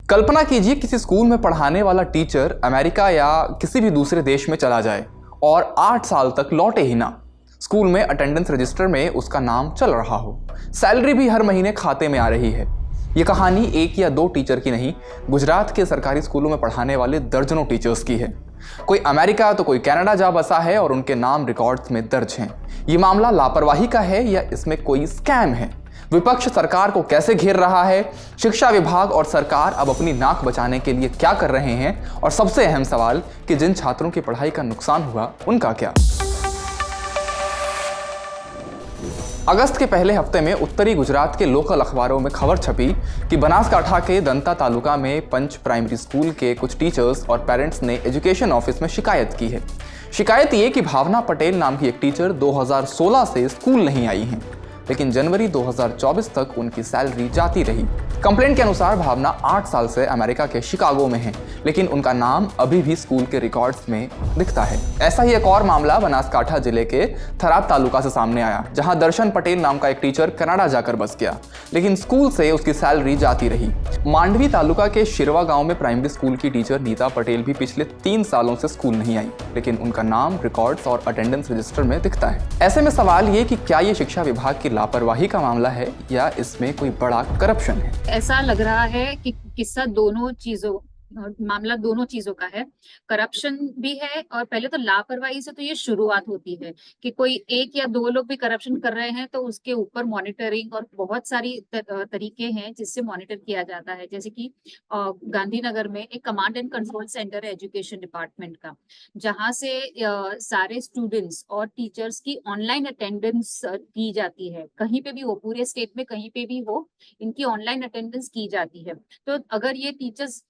कल्पना कीजिए किसी स्कूल में पढ़ाने वाला टीचर अमेरिका या किसी भी दूसरे देश में चला जाए और 8 साल तक लौटे ही ना। स्कूल में अटेंडेंस रजिस्टर में उसका नाम चल रहा हो, सैलरी भी हर महीने खाते में आ रही है। ये कहानी एक या दो टीचर की नहीं, गुजरात के सरकारी स्कूलों में पढ़ाने वाले दर्जनों टीचर्स की है। कोई अमेरिका तो कोई कनाडा जा बसा है और उनके नाम रिकॉर्ड्स में दर्ज हैं। ये मामला लापरवाही का है या इसमें कोई स्कैम है? विपक्ष सरकार को कैसे घेर रहा है? शिक्षा विभाग और सरकार अब अपनी नाक बचाने के लिए क्या कर रहे हैं? और सबसे अहम सवाल कि जिन छात्रों की पढ़ाई का नुकसान हुआ उनका क्या? अगस्त के पहले हफ्ते में उत्तरी गुजरात के लोकल अखबारों में खबर छपी कि बनासकांठा के दंता तालुका में पंच प्राइमरी स्कूल के कुछ टीचर्स और पेरेंट्स ने एजुकेशन ऑफिस में शिकायत की है। शिकायत ये कि भावना पटेल नाम की एक टीचर 2016 से स्कूल नहीं आई हैं, लेकिन जनवरी 2024 तक उनकी सैलरी जाती रही। कंप्लेंट के अनुसार भावना 8 साल से अमेरिका के शिकागो में है, लेकिन उनका नाम अभी भी स्कूल के रिकॉर्ड्स में दिखता है। ऐसा ही एक और मामला बनासकांठा जिले के थराद तालुका से सामने आया, जहां दर्शन पटेल नाम का एक टीचर कनाडा जाकर बस गया, लेकिन स्कूल से उसकी सैलरी जाती रही। मांडवी तालुका के शिरवा गांव में प्राइमरी स्कूल की टीचर नीता पटेल भी पिछले 3 सालों से स्कूल नहीं आई, लेकिन उनका नाम रिकॉर्ड्स और अटेंडेंस रजिस्टर में दिखता है। ऐसे में सवाल ये कि क्या ये शिक्षा विभाग की लापरवाही का मामला है या इसमें कोई बड़ा करप्शन है? ऐसा लग रहा है कि किस्सा मामला दोनों चीजों का है। करप्शन भी है और पहले तो लापरवाही से तो ये शुरुआत होती है कि कोई एक या दो लोग भी करप्शन कर रहे हैं तो उसके ऊपर मॉनिटरिंग और बहुत सारी तरीके हैं जिससे मॉनिटर किया जाता है। जैसे कि गांधीनगर में एक कमांड एंड कंट्रोल सेंटर है एजुकेशन डिपार्टमेंट का, जहां से सारे स्टूडेंट्स और टीचर्स की ऑनलाइन अटेंडेंस की जाती है। कहीं पे भी हो, पूरे स्टेट में कहीं पे भी हो, इनकी ऑनलाइन अटेंडेंस की जाती है। तो अगर ये टीचर्स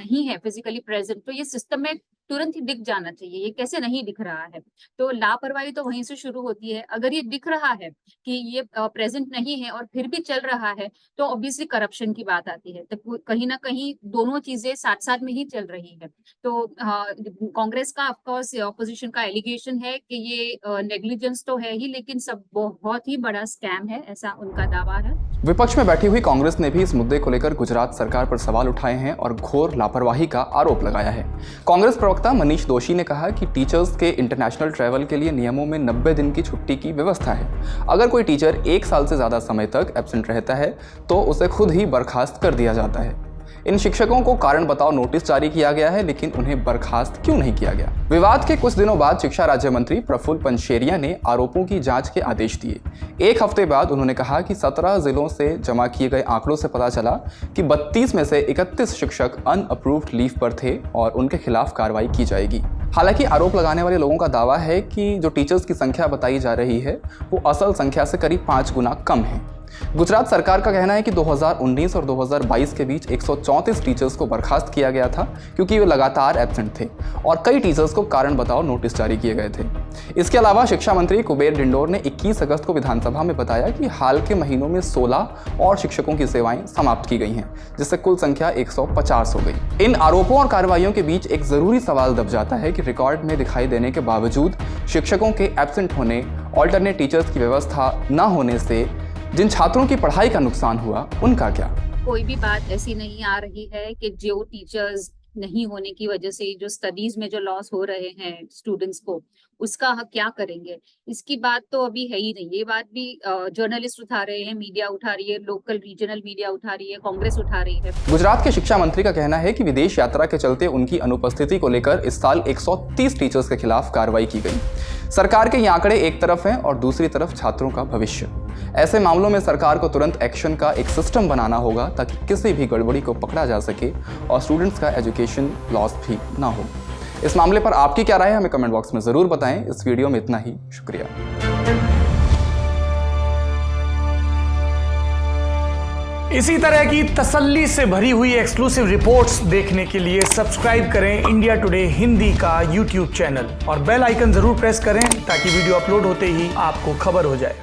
नहीं है फिजिकली प्रेजेंट तो ये सिस्टम में तुरंत ही दिख जाना चाहिए। ये कैसे नहीं दिख रहा है? तो लापरवाही तो वहीं से शुरू होती है। अगर ये दिख रहा है कि ये प्रेजेंट नहीं है और फिर भी चल रहा है तो ऑब्वियसली करप्शन की बात आती है। तो कहीं ना कहीं दोनों चीजें साथ साथ में ही चल रही है। तो कांग्रेस का ऑफकोर्स ऑपोजिशन का एलिगेशन है कि ये नेग्लिजेंस तो है ही, लेकिन सब बहुत ही बड़ा स्कैम है, ऐसा उनका दावा है। विपक्ष में बैठी हुई कांग्रेस ने भी इस मुद्दे को लेकर गुजरात सरकार पर सवाल उठाए हैं और घोर लापरवाही का आरोप लगाया है। कांग्रेस प्रवक्ता मनीष दोशी ने कहा कि टीचर्स के इंटरनेशनल ट्रैवल के लिए नियमों में 90 दिन की छुट्टी की व्यवस्था है। अगर कोई टीचर 1 साल से ज्यादा समय तक एब्सेंट रहता है तो उसे खुद ही बर्खास्त कर दिया जाता है। इन शिक्षकों को कारण बताओ नोटिस जारी किया गया है, लेकिन उन्हें बर्खास्त क्यों नहीं किया गया? विवाद के कुछ दिनों बाद शिक्षा राज्य मंत्री प्रफुल्ल पंशेरिया ने आरोपों की जांच के आदेश दिए। एक हफ्ते बाद उन्होंने कहा कि 17 जिलों से जमा किए गए आंकड़ों से पता चला कि 32 में से 31 शिक्षक अनअप्रूव्ड लीव पर थे और उनके खिलाफ कार्रवाई की जाएगी। हालांकि आरोप लगाने वाले लोगों का दावा है कि जो टीचर्स की संख्या बताई जा रही है वो असल संख्या से करीब 5 गुना कम है। गुजरात सरकार का कहना है कि 2019 और 2022 के बीच 134 टीचर्स को बर्खास्त किया गया था क्योंकि वे लगातार एब्सेंट थे और कई टीचर्स को कारण बताओ नोटिस जारी किए गए थे। इसके अलावा शिक्षा मंत्री कुबेर डिंडोर ने 21 अगस्त को विधानसभा में बताया कि हाल के महीनों में 16 और शिक्षकों की सेवाएं समाप्त की गई हैं, जिससे कुल संख्या 150 हो गई। इन आरोपों और कार्रवाइयों के बीच एक जरूरी सवाल दब जाता है कि रिकॉर्ड में दिखाई देने के बावजूद शिक्षकों के एब्सेंट होने, ऑल्टरनेट टीचर्स की व्यवस्था न होने से जिन छात्रों की पढ़ाई का नुकसान हुआ उनका क्या? कोई भी बात ऐसी नहीं आ रही है कि जो टीचर्स नहीं होने की वजह से जो स्टडीज में जो लॉस हो रहे हैं स्टूडेंट्स को, उसका क्या करेंगे? इसकी बात तो अभी है ही नहीं। ये बात भी जर्नलिस्ट उठा रहे हैं, मीडिया उठा रही है, लोकल रीजनल मीडिया उठा रही है, कांग्रेस उठा रही है। गुजरात के शिक्षा मंत्री का कहना है कि विदेश यात्रा के चलते उनकी अनुपस्थिति को लेकर इस साल 130 टीचर्स के खिलाफ कार्रवाई की गई। सरकार के ये आंकड़े एक तरफ हैं और दूसरी तरफ छात्रों का भविष्य। ऐसे मामलों में सरकार को तुरंत एक्शन का एक सिस्टम बनाना होगा ताकि किसी भी गड़बड़ी को पकड़ा जा सके और स्टूडेंट्स का एजुकेशन लॉस भी ना हो। इस मामले पर आपकी क्या राय है, हमें कमेंट बॉक्स में जरूर बताएं। इस वीडियो में इतना ही, शुक्रिया। इसी तरह की तसल्ली से भरी हुई एक्सक्लूसिव रिपोर्ट्स देखने के लिए सब्सक्राइब करें इंडिया टुडे हिंदी का यूट्यूब चैनल और बेल आइकन जरूर प्रेस करें ताकि वीडियो अपलोड होते ही आपको खबर हो जाए।